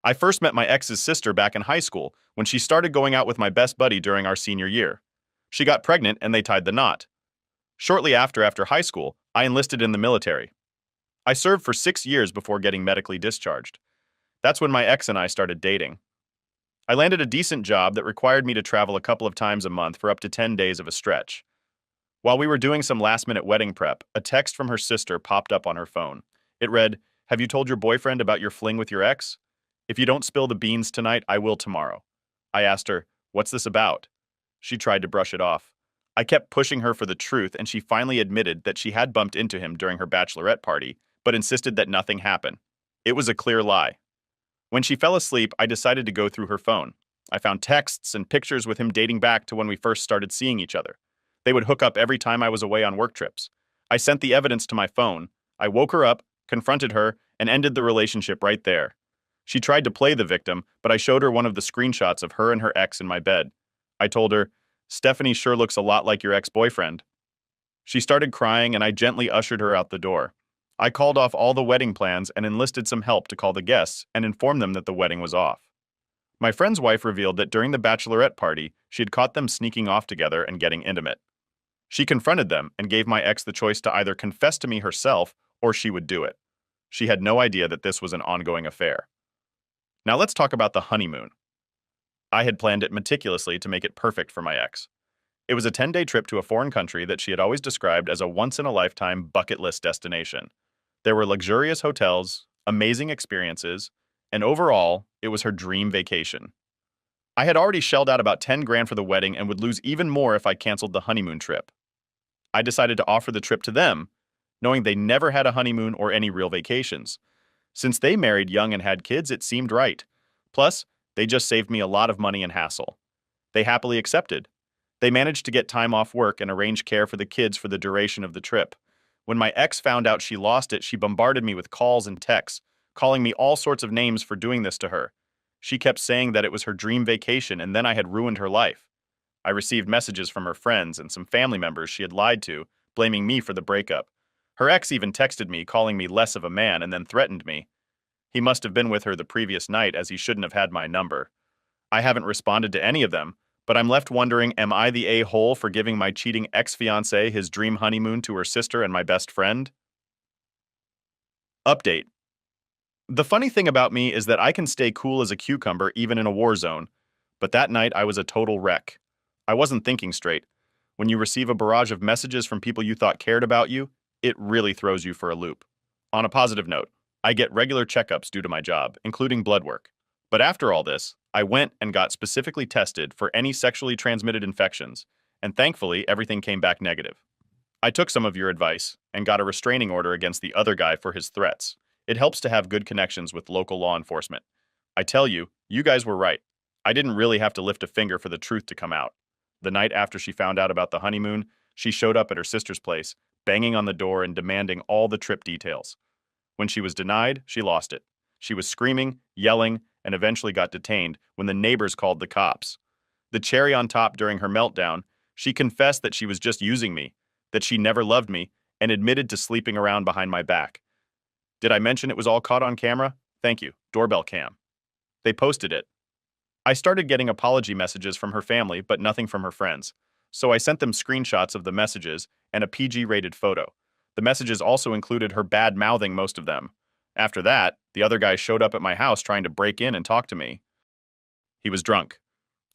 I first met my ex's sister back in high school when she started going out with my best buddy during our senior year. She got pregnant and they tied the knot. Shortly after high school, I enlisted in the military. I served for 6 years before getting medically discharged. That's when my ex and I started dating. I landed a decent job that required me to travel a couple of times a month for up to 10 days of a stretch. While we were doing some last-minute wedding prep, a text from her sister popped up on her phone. It read, "Have you told your boyfriend about your fling with your ex? If you don't spill the beans tonight, I will tomorrow." I asked her, "What's this about?" She tried to brush it off. I kept pushing her for the truth, and she finally admitted that she had bumped into him during her bachelorette party, but insisted that nothing happened. It was a clear lie. When she fell asleep, I decided to go through her phone. I found texts and pictures with him dating back to when we first started seeing each other. They would hook up every time I was away on work trips. I sent the evidence to my phone. I woke her up, confronted her, and ended the relationship right there. She tried to play the victim, but I showed her one of the screenshots of her and her ex in my bed. I told her, "Stephanie sure looks a lot like your ex-boyfriend." She started crying, and I gently ushered her out the door. I called off all the wedding plans and enlisted some help to call the guests and inform them that the wedding was off. My friend's wife revealed that during the bachelorette party, she had caught them sneaking off together and getting intimate. She confronted them and gave my ex the choice to either confess to me herself or she would do it. She had no idea that this was an ongoing affair. Now let's talk about the honeymoon. I had planned it meticulously to make it perfect for my ex. It was a 10-day trip to a foreign country that she had always described as a once-in-a-lifetime bucket list destination. There were luxurious hotels, amazing experiences, and overall, it was her dream vacation. I had already shelled out about 10 grand for the wedding and would lose even more if I canceled the honeymoon trip. I decided to offer the trip to them, knowing they never had a honeymoon or any real vacations. Since they married young and had kids, it seemed right. Plus, they just saved me a lot of money and hassle. They happily accepted. They managed to get time off work and arrange care for the kids for the duration of the trip. When my ex found out she lost it, she bombarded me with calls and texts, calling me all sorts of names for doing this to her. She kept saying that it was her dream vacation and then I had ruined her life. I received messages from her friends and some family members she had lied to, blaming me for the breakup. Her ex even texted me, calling me less of a man, and then threatened me. He must have been with her the previous night, as he shouldn't have had my number. I haven't responded to any of them, but I'm left wondering, am I the a-hole for giving my cheating ex-fiancé his dream honeymoon to her sister and my best friend? Update. The funny thing about me is that I can stay cool as a cucumber even in a war zone, but that night I was a total wreck. I wasn't thinking straight. When you receive a barrage of messages from people you thought cared about you, it really throws you for a loop. On a positive note, I get regular checkups due to my job, including blood work. But after all this, I went and got specifically tested for any sexually transmitted infections, and thankfully everything came back negative. I took some of your advice and got a restraining order against the other guy for his threats. It helps to have good connections with local law enforcement. I tell you, you guys were right. I didn't really have to lift a finger for the truth to come out. The night after she found out about the honeymoon, she showed up at her sister's place, banging on the door and demanding all the trip details. When she was denied, she lost it. She was screaming, yelling, and eventually got detained when the neighbors called the cops. The cherry on top during her meltdown, she confessed that she was just using me, that she never loved me, and admitted to sleeping around behind my back. Did I mention it was all caught on camera? Thank you, doorbell cam. They posted it. I started getting apology messages from her family, but nothing from her friends. So I sent them screenshots of the messages and a PG-rated photo. The messages also included her bad-mouthing most of them. After that, the other guy showed up at my house trying to break in and talk to me. He was drunk.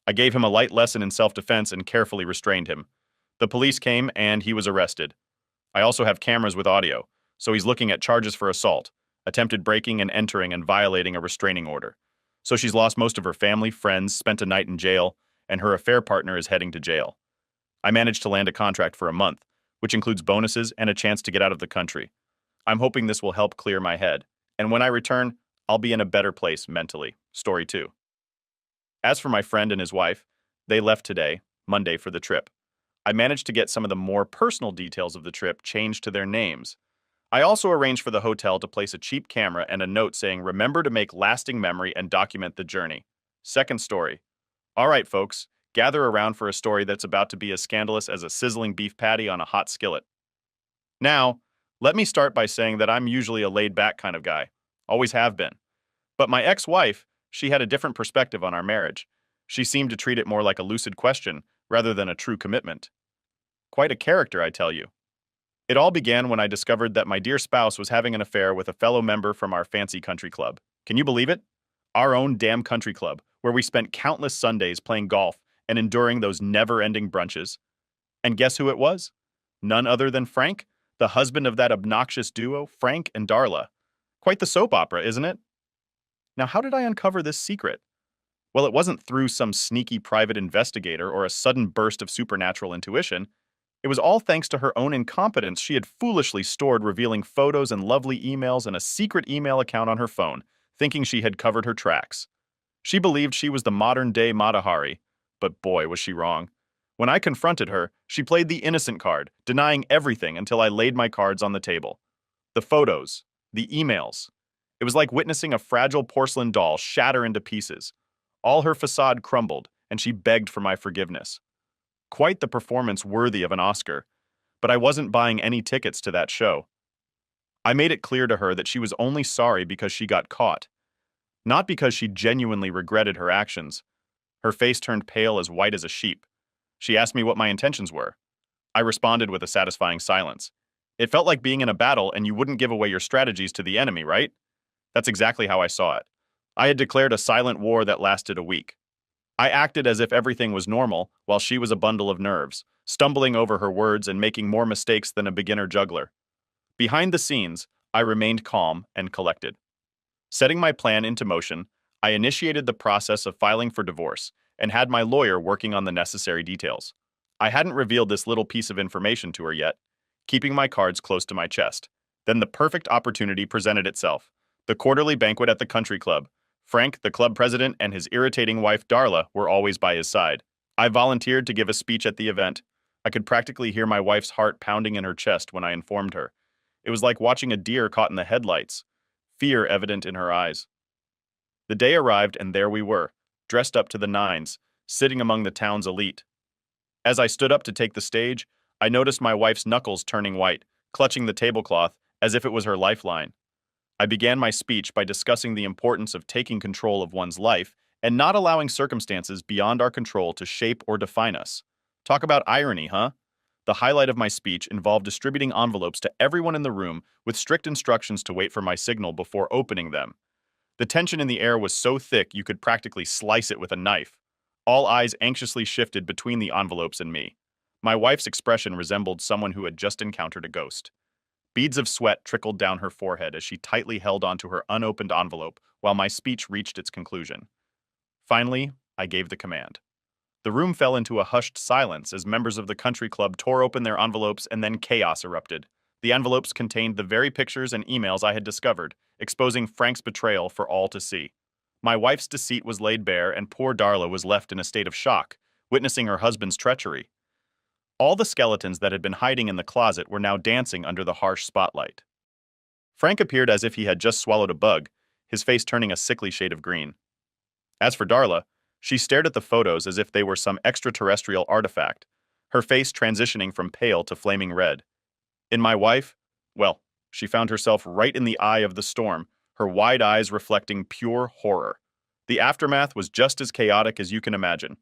I gave him a light lesson in self-defense and carefully restrained him. The police came and he was arrested. I also have cameras with audio, so he's looking at charges for assault, attempted breaking and entering and violating a restraining order. So she's lost most of her family, friends, spent a night in jail, and her affair partner is heading to jail. I managed to land a contract for a month, which includes bonuses and a chance to get out of the country. I'm hoping this will help clear my head, and when I return, I'll be in a better place mentally. Story 2. As for my friend and his wife, they left today, Monday, for the trip. I managed to get some of the more personal details of the trip changed to their names. I also arranged for the hotel to place a cheap camera and a note saying, "Remember to make lasting memory and document the journey." Second story. All right, folks, gather around for a story that's about to be as scandalous as a sizzling beef patty on a hot skillet. Now, let me start by saying that I'm usually a laid-back kind of guy. Always have been. But my ex-wife She had a different perspective on our marriage. She seemed to treat it more like a lucid question rather than a true commitment. Quite a character, I tell you. It all began when I discovered that my dear spouse was having an affair with a fellow member from our fancy country club. Can you believe it? Our own damn country club, where we spent countless Sundays playing golf and enduring those never-ending brunches. And guess who it was? None other than Frank, the husband of that obnoxious duo, Frank and Darla. Quite the soap opera, isn't it? Now, how did I uncover this secret? Well, it wasn't through some sneaky private investigator or a sudden burst of supernatural intuition. It was all thanks to her own incompetence. She had foolishly stored revealing photos and lovely emails in a secret email account on her phone, thinking she had covered her tracks. She believed she was the modern-day Mata Hari, but boy, was she wrong. When I confronted her, she played the innocent card, denying everything until I laid my cards on the table. The photos, the emails. It was like witnessing a fragile porcelain doll shatter into pieces. All her facade crumbled, and she begged for my forgiveness. Quite the performance worthy of an Oscar, but I wasn't buying any tickets to that show. I made it clear to her that she was only sorry because she got caught, not because she genuinely regretted her actions. Her face turned pale as white as a sheep. She asked me what my intentions were. I responded with a satisfying silence. It felt like being in a battle and you wouldn't give away your strategies to the enemy, right? That's exactly how I saw it. I had declared a silent war that lasted a week. I acted as if everything was normal, while she was a bundle of nerves, stumbling over her words and making more mistakes than a beginner juggler. Behind the scenes, I remained calm and collected. Setting my plan into motion, I initiated the process of filing for divorce and had my lawyer working on the necessary details. I hadn't revealed this little piece of information to her yet, keeping my cards close to my chest. Then the perfect opportunity presented itself. The quarterly banquet at the country club. Frank, the club president, and his irritating wife Darla were always by his side. I volunteered to give a speech at the event. I could practically hear my wife's heart pounding in her chest when I informed her. It was like watching a deer caught in the headlights, fear evident in her eyes. The day arrived, and there we were, dressed up to the nines, sitting among the town's elite. As I stood up to take the stage, I noticed my wife's knuckles turning white, clutching the tablecloth as if it was her lifeline. I began my speech by discussing the importance of taking control of one's life and not allowing circumstances beyond our control to shape or define us. Talk about irony, huh? The highlight of my speech involved distributing envelopes to everyone in the room with strict instructions to wait for my signal before opening them. The tension in the air was so thick you could practically slice it with a knife. All eyes anxiously shifted between the envelopes and me. My wife's expression resembled someone who had just encountered a ghost. Beads of sweat trickled down her forehead as she tightly held onto her unopened envelope while my speech reached its conclusion. Finally, I gave the command. The room fell into a hushed silence as members of the country club tore open their envelopes and then chaos erupted. The envelopes contained the very pictures and emails I had discovered, exposing Frank's betrayal for all to see. My wife's deceit was laid bare, and poor Darla was left in a state of shock, witnessing her husband's treachery. All the skeletons that had been hiding in the closet were now dancing under the harsh spotlight. Frank appeared as if he had just swallowed a bug, his face turning a sickly shade of green. As for Darla, she stared at the photos as if they were some extraterrestrial artifact, her face transitioning from pale to flaming red. In my wife, well, she found herself right in the eye of the storm, her wide eyes reflecting pure horror. The aftermath was just as chaotic as you can imagine.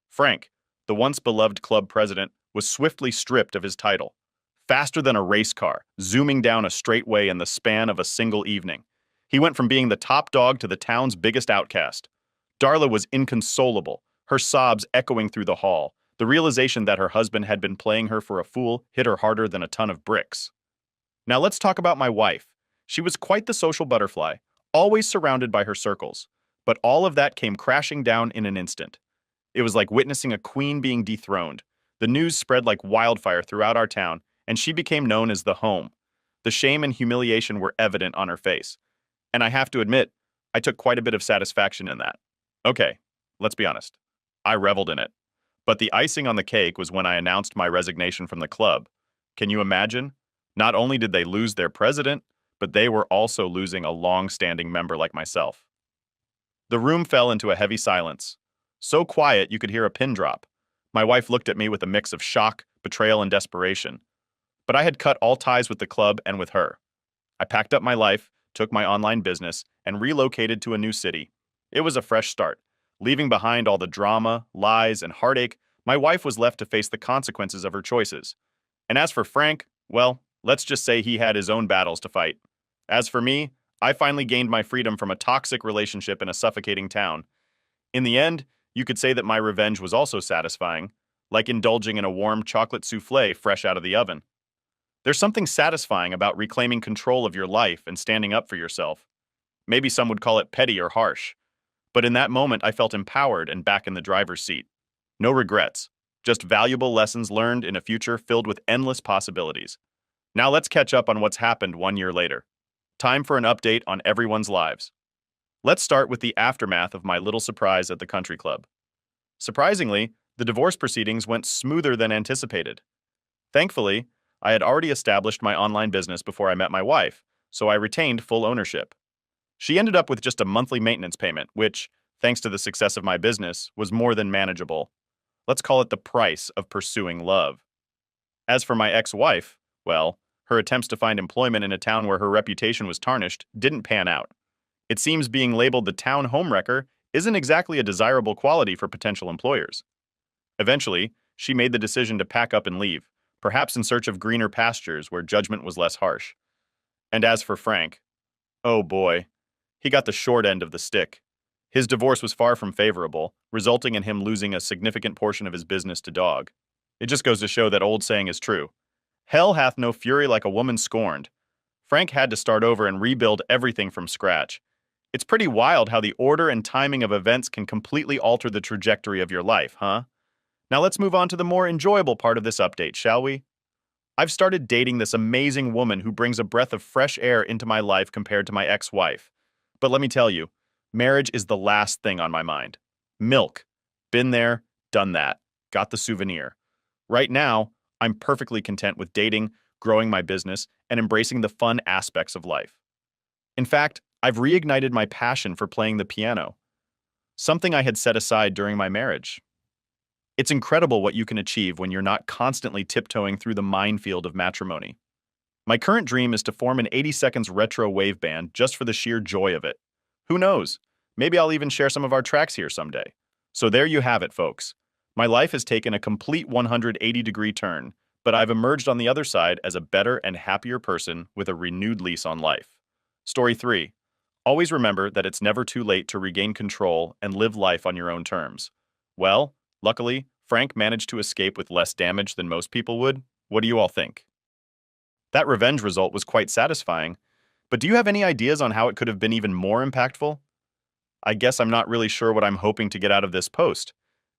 Frank, the once beloved club president, was swiftly stripped of his title. Faster than a race car, zooming down a straightway in the span of a single evening. He went from being the top dog to the town's biggest outcast. Darla was inconsolable, her sobs echoing through the hall. The realization that her husband had been playing her for a fool hit her harder than a ton of bricks. Now let's talk about my wife. She was quite the social butterfly, always surrounded by her circles. But all of that came crashing down in an instant. It was like witnessing a queen being dethroned. The news spread like wildfire throughout our town, and she became known as the Home. The shame and humiliation were evident on her face. And I have to admit, I took quite a bit of satisfaction in that. Okay, let's be honest. I reveled in it. But the icing on the cake was when I announced my resignation from the club. Can you imagine? Not only did they lose their president, but they were also losing a long-standing member like myself. The room fell into a heavy silence. So quiet you could hear a pin drop. My wife looked at me with a mix of shock, betrayal, and desperation. But I had cut all ties with the club and with her. I packed up my life, took my online business, and relocated to a new city. It was a fresh start. Leaving behind all the drama, lies, and heartache, my wife was left to face the consequences of her choices. And as for Frank, well, let's just say he had his own battles to fight. As for me, I finally gained my freedom from a toxic relationship in a suffocating town. In the end, you could say that my revenge was also satisfying, like indulging in a warm chocolate souffle fresh out of the oven. There's something satisfying about reclaiming control of your life and standing up for yourself. Maybe some would call it petty or harsh, but in that moment I felt empowered and back in the driver's seat. No regrets, just valuable lessons learned in a future filled with endless possibilities. Now let's catch up on what's happened 1 year later. Time for an update on everyone's lives. Let's start with the aftermath of my little surprise at the country club. Surprisingly, the divorce proceedings went smoother than anticipated. Thankfully, I had already established my online business before I met my wife, so I retained full ownership. She ended up with just a monthly maintenance payment, which, thanks to the success of my business, was more than manageable. Let's call it the price of pursuing love. As for my ex-wife, well, her attempts to find employment in a town where her reputation was tarnished didn't pan out. It seems being labeled the town homewrecker isn't exactly a desirable quality for potential employers. Eventually, she made the decision to pack up and leave, perhaps in search of greener pastures where judgment was less harsh. And as for Frank, oh boy, he got the short end of the stick. His divorce was far from favorable, resulting in him losing a significant portion of his business to dog. It just goes to show that old saying is true. Hell hath no fury like a woman scorned. Frank had to start over and rebuild everything from scratch. It's pretty wild how the order and timing of events can completely alter the trajectory of your life, huh? Now let's move on to the more enjoyable part of this update, shall we? I've started dating this amazing woman who brings a breath of fresh air into my life compared to my ex-wife. But let me tell you, marriage is the last thing on my mind. Milk. Been there, done that. Got the souvenir. Right now, I'm perfectly content with dating, growing my business, and embracing the fun aspects of life. In fact, I've reignited my passion for playing the piano, something I had set aside during my marriage. It's incredible what you can achieve when you're not constantly tiptoeing through the minefield of matrimony. My current dream is to form an 80 seconds retro wave band just for the sheer joy of it. Who knows? Maybe I'll even share some of our tracks here someday. So there you have it, folks. My life has taken a complete 180-degree turn, but I've emerged on the other side as a better and happier person with a renewed lease on life. Story 3. Always remember that it's never too late to regain control and live life on your own terms. Well, luckily, Frank managed to escape with less damage than most people would. What do you all think? That revenge result was quite satisfying, but do you have any ideas on how it could have been even more impactful? I guess I'm not really sure what I'm hoping to get out of this post.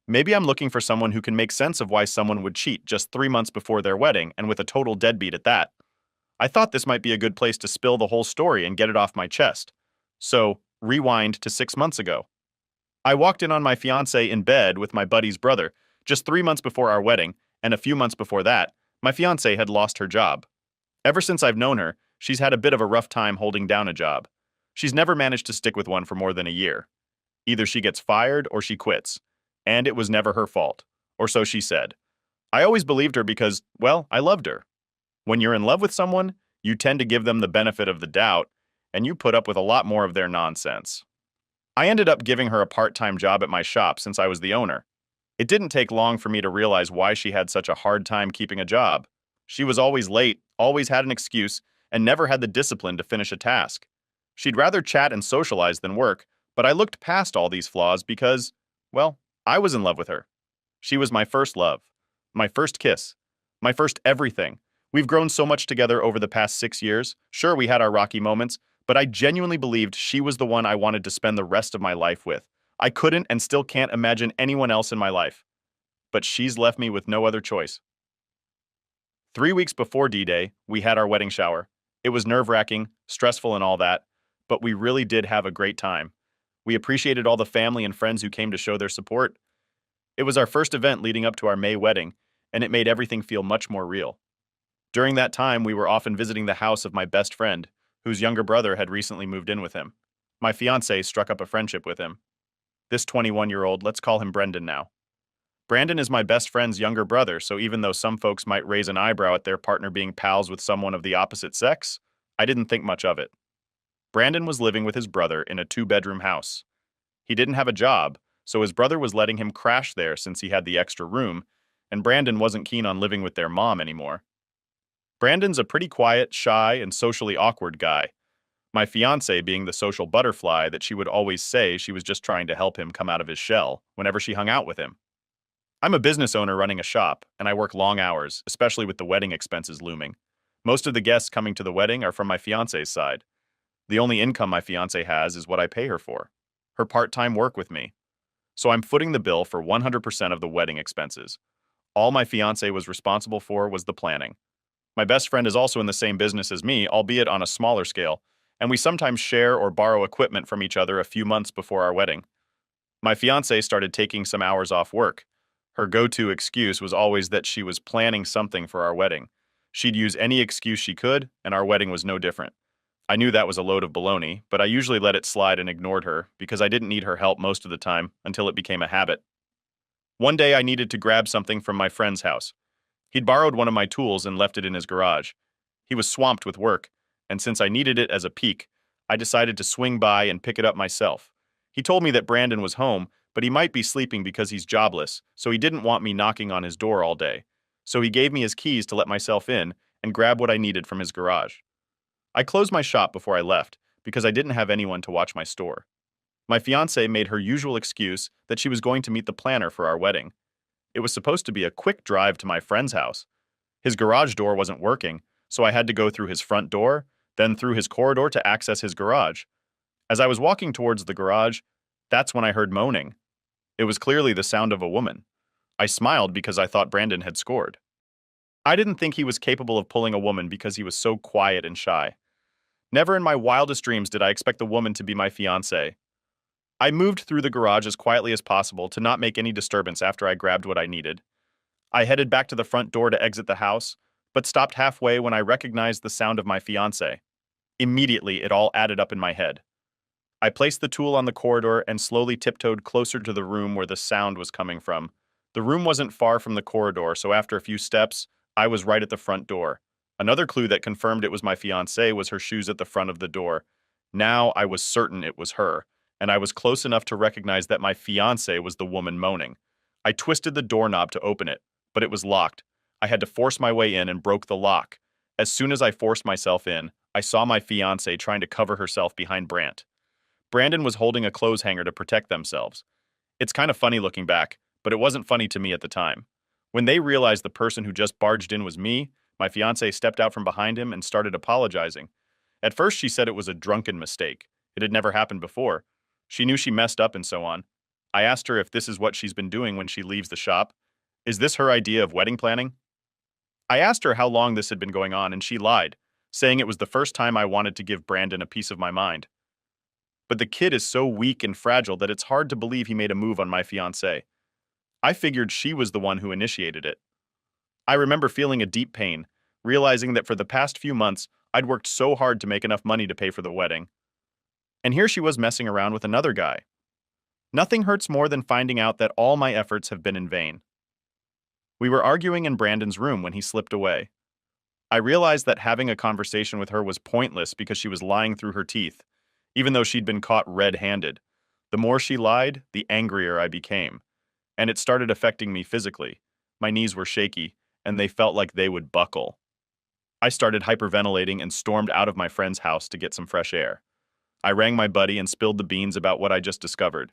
Maybe I'm looking for someone who can make sense of why someone would cheat just 3 months before their wedding and with a total deadbeat at that. I thought this might be a good place to spill the whole story and get it off my chest. So, rewind to 6 months ago. I walked in on my fiancée in bed with my buddy's brother just 3 months before our wedding, and a few months before that, my fiancée had lost her job. Ever since I've known her, she's had a bit of a rough time holding down a job. She's never managed to stick with one for more than a year. Either she gets fired or she quits. And it was never her fault. Or so she said. I always believed her because, well, I loved her. When you're in love with someone, you tend to give them the benefit of the doubt, and you put up with a lot more of their nonsense. I ended up giving her a part-time job at my shop since I was the owner. It didn't take long for me to realize why she had such a hard time keeping a job. She was always late, always had an excuse, and never had the discipline to finish a task. She'd rather chat and socialize than work, but I looked past all these flaws because, well, I was in love with her. She was my first love, my first kiss, my first everything. We've grown so much together over the past 6 years. Sure, we had our rocky moments, but I genuinely believed she was the one I wanted to spend the rest of my life with. I couldn't and still can't imagine anyone else in my life. But she's left me with no other choice. 3 weeks before D-Day, we had our wedding shower. It was nerve-wracking, stressful and all that, but we really did have a great time. We appreciated all the family and friends who came to show their support. It was our first event leading up to our May wedding, and it made everything feel much more real. During that time, we were often visiting the house of my best friend, whose younger brother had recently moved in with him. My fiancée struck up a friendship with him. This 21-year-old, let's call him Brendan now. Brandon is my best friend's younger brother, so even though some folks might raise an eyebrow at their partner being pals with someone of the opposite sex, I didn't think much of it. Brandon was living with his brother in a 2-bedroom house. He didn't have a job, so his brother was letting him crash there since he had the extra room, and Brandon wasn't keen on living with their mom anymore. Brandon's a pretty quiet, shy, and socially awkward guy, my fiancée being the social butterfly that she would always say she was just trying to help him come out of his shell whenever she hung out with him. I'm a business owner running a shop, and I work long hours, especially with the wedding expenses looming. Most of the guests coming to the wedding are from my fiancé's side. The only income my fiancée has is what I pay her for, her part-time work with me. So I'm footing the bill for 100% of the wedding expenses. All my fiancée was responsible for was the planning. My best friend is also in the same business as me, albeit on a smaller scale, and we sometimes share or borrow equipment from each other a few months before our wedding. My fiancée started taking some hours off work. Her go-to excuse was always that she was planning something for our wedding. She'd use any excuse she could, and our wedding was no different. I knew that was a load of baloney, but I usually let it slide and ignored her because I didn't need her help most of the time until it became a habit. One day I needed to grab something from my friend's house. He'd borrowed one of my tools and left it in his garage. He was swamped with work, and since I needed it as a peek, I decided to swing by and pick it up myself. He told me that Brandon was home, but he might be sleeping because he's jobless, so he didn't want me knocking on his door all day. So he gave me his keys to let myself in and grab what I needed from his garage. I closed my shop before I left because I didn't have anyone to watch my store. My fiancée made her usual excuse that she was going to meet the planner for our wedding. It was supposed to be a quick drive to my friend's house. His garage door wasn't working, so I had to go through his front door, then through his corridor to access his garage. As I was walking towards the garage, that's when I heard moaning. It was clearly the sound of a woman. I smiled because I thought Brandon had scored. I didn't think he was capable of pulling a woman because he was so quiet and shy. Never in my wildest dreams did I expect the woman to be my fiancée. I moved through the garage as quietly as possible to not make any disturbance after I grabbed what I needed. I headed back to the front door to exit the house, but stopped halfway when I recognized the sound of my fiancée. Immediately, it all added up in my head. I placed the tool on the corridor and slowly tiptoed closer to the room where the sound was coming from. The room wasn't far from the corridor, so after a few steps, I was right at the front door. Another clue that confirmed it was my fiancée was her shoes at the front of the door. Now I was certain it was her, and I was close enough to recognize that my fiancée was the woman moaning. I twisted the doorknob to open it, but it was locked. I had to force my way in and broke the lock. As soon as I forced myself in, I saw my fiancée trying to cover herself behind Brant. Brandon was holding a clothes hanger to protect themselves. It's kind of funny looking back, but it wasn't funny to me at the time. When they realized the person who just barged in was me, my fiancée stepped out from behind him and started apologizing. At first, she said it was a drunken mistake. It had never happened before. She knew she messed up and so on. I asked her if this is what she's been doing when she leaves the shop. Is this her idea of wedding planning? I asked her how long this had been going on, and she lied, saying it was the first time I wanted to give Brandon a piece of my mind. But the kid is so weak and fragile that it's hard to believe he made a move on my fiancée. I figured she was the one who initiated it. I remember feeling a deep pain, realizing that for the past few months, I'd worked so hard to make enough money to pay for the wedding. And here she was messing around with another guy. Nothing hurts more than finding out that all my efforts have been in vain. We were arguing in Brandon's room when he slipped away. I realized that having a conversation with her was pointless because she was lying through her teeth, even though she'd been caught red-handed. The more she lied, the angrier I became. And it started affecting me physically. My knees were shaky, and they felt like they would buckle. I started hyperventilating and stormed out of my friend's house to get some fresh air. I rang my buddy and spilled the beans about what I just discovered.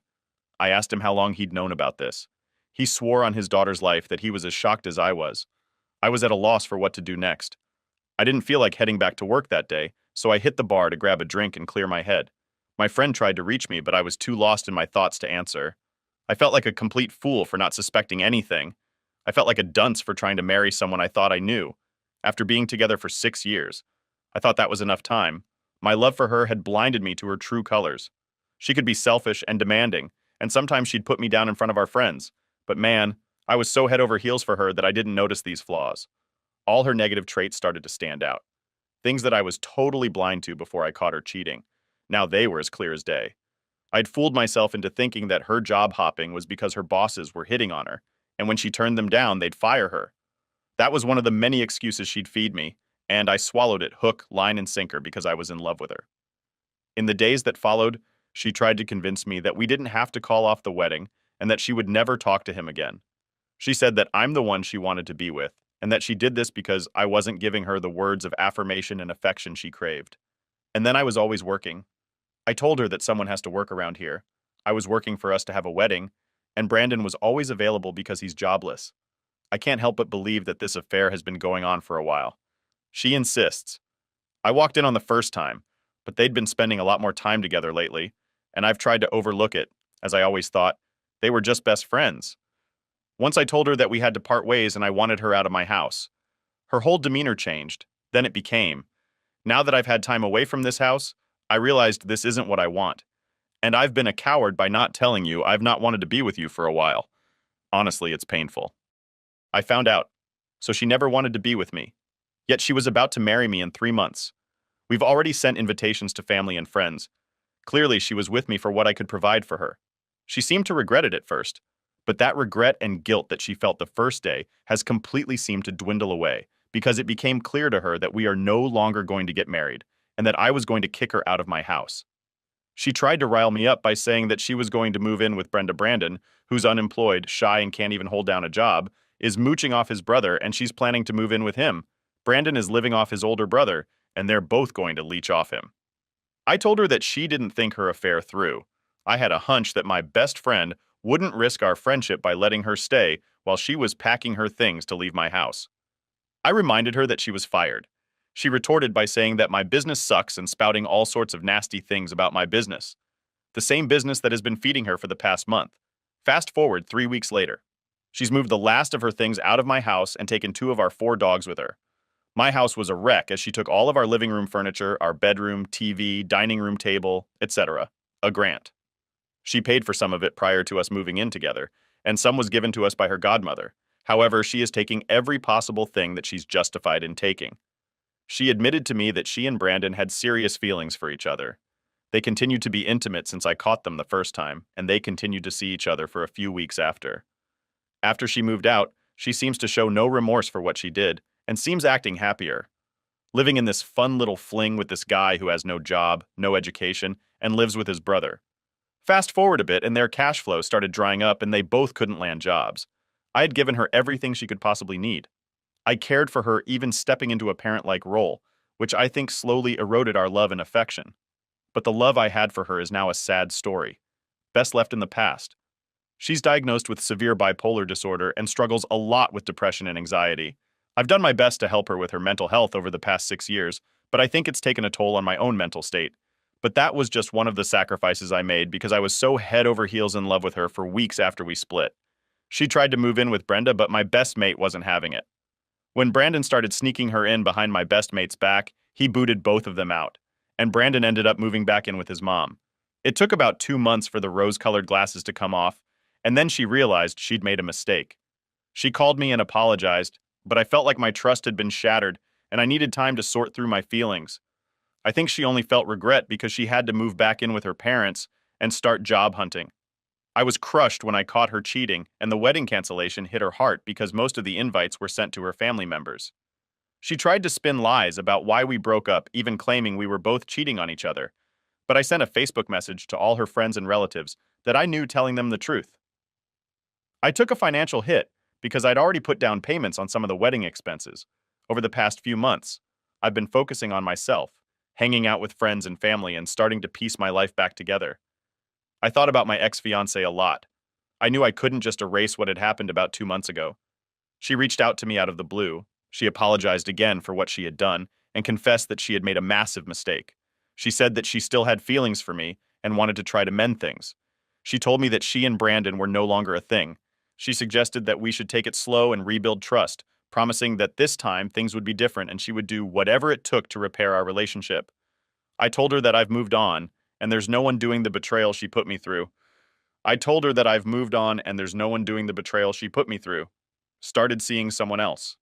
I asked him how long he'd known about this. He swore on his daughter's life that he was as shocked as I was. I was at a loss for what to do next. I didn't feel like heading back to work that day, so I hit the bar to grab a drink and clear my head. My friend tried to reach me, but I was too lost in my thoughts to answer. I felt like a complete fool for not suspecting anything. I felt like a dunce for trying to marry someone I thought I knew. After being together for 6 years, I thought that was enough time. My love for her had blinded me to her true colors. She could be selfish and demanding, and sometimes she'd put me down in front of our friends. But man, I was so head over heels for her that I didn't notice these flaws. All her negative traits started to stand out. Things that I was totally blind to before I caught her cheating. Now they were as clear as day. I'd fooled myself into thinking that her job hopping was because her bosses were hitting on her, and when she turned them down, they'd fire her. That was one of the many excuses she'd feed me, and I swallowed it hook, line, and sinker because I was in love with her. In the days that followed, She tried to convince me that we didn't have to call off the wedding and that she would never talk to him again. She said that I'm the one she wanted to be with, and that she did this because I wasn't giving her the words of affirmation and affection she craved. And then I was always working. I told her that someone has to work around here. I was working for us to have a wedding, and Brandon was always available because he's jobless. I can't help but believe that this affair has been going on for a while. She insists. I walked in on the first time, but they'd been spending a lot more time together lately, and I've tried to overlook it, as I always thought they were just best friends. Once I told her that we had to part ways and I wanted her out of my house. Her whole demeanor changed. Then it became, now that I've had time away from this house, I realized this isn't what I want. And I've been a coward by not telling you I've not wanted to be with you for a while. Honestly, it's painful. I found out. So she never wanted to be with me. Yet she was about to marry me in 3 months. We've already sent invitations to family and friends. Clearly, she was with me for what I could provide for her. She seemed to regret it at first, but that regret and guilt that she felt the first day has completely seemed to dwindle away because it became clear to her that we are no longer going to get married and that I was going to kick her out of my house. She tried to rile me up by saying that she was going to move in with Brandon, who's unemployed, shy, and can't even hold down a job, is mooching off his brother, and she's planning to move in with him. Brandon is living off his older brother, and they're both going to leech off him. I told her that she didn't think her affair through. I had a hunch that my best friend wouldn't risk our friendship by letting her stay while she was packing her things to leave my house. I reminded her that she was fired. She retorted by saying that my business sucks and spouting all sorts of nasty things about my business. The same business that has been feeding her for the past month. Fast forward 3 weeks later. She's moved the last of her things out of my house and taken 2 of our 4 dogs with her. My house was a wreck as she took all of our living room furniture, our bedroom, TV, dining room table, etc. A grant. She paid for some of it prior to us moving in together, and some was given to us by her godmother. However, she is taking every possible thing that she's justified in taking. She admitted to me that she and Brandon had serious feelings for each other. They continued to be intimate since I caught them the first time, and they continued to see each other for a few weeks after. After she moved out, she seems to show no remorse for what she did, and seems acting happier. Living in this fun little fling with this guy who has no job, no education, and lives with his brother. Fast forward a bit and their cash flow started drying up and they both couldn't land jobs. I had given her everything she could possibly need. I cared for her even stepping into a parent-like role, which I think slowly eroded our love and affection. But the love I had for her is now a sad story. Best left in the past. She's diagnosed with severe bipolar disorder and struggles a lot with depression and anxiety. I've done my best to help her with her mental health over the past 6 years, but I think it's taken a toll on my own mental state. But that was just one of the sacrifices I made because I was so head over heels in love with her for weeks after we split. She tried to move in with Brenda, but my best mate wasn't having it. When Brandon started sneaking her in behind my best mate's back, he booted both of them out, and Brandon ended up moving back in with his mom. It took about 2 months for the rose-colored glasses to come off, and then she realized she'd made a mistake. She called me and apologized, but I felt like my trust had been shattered, and I needed time to sort through my feelings. I think she only felt regret because she had to move back in with her parents and start job hunting. I was crushed when I caught her cheating, and the wedding cancellation hit her heart because most of the invites were sent to her family members. She tried to spin lies about why we broke up, even claiming we were both cheating on each other. But I sent a Facebook message to all her friends and relatives that I knew, telling them the truth. I took a financial hit because I'd already put down payments on some of the wedding expenses. Over the past few months, I've been focusing on myself, hanging out with friends and family, and starting to piece my life back together. I thought about my ex-fiancée a lot. I knew I couldn't just erase what had happened about 2 months ago. She reached out to me out of the blue. She apologized again for what she had done and confessed that she had made a massive mistake. She said that she still had feelings for me and wanted to try to mend things. She told me that she and Brandon were no longer a thing. She suggested that we should take it slow and rebuild trust, promising that this time things would be different and she would do whatever it took to repair our relationship. I told her that I've moved on, and there's no one doing the betrayal she put me through. I told her that I've moved on and there's no one doing the betrayal she put me through. Started seeing someone else.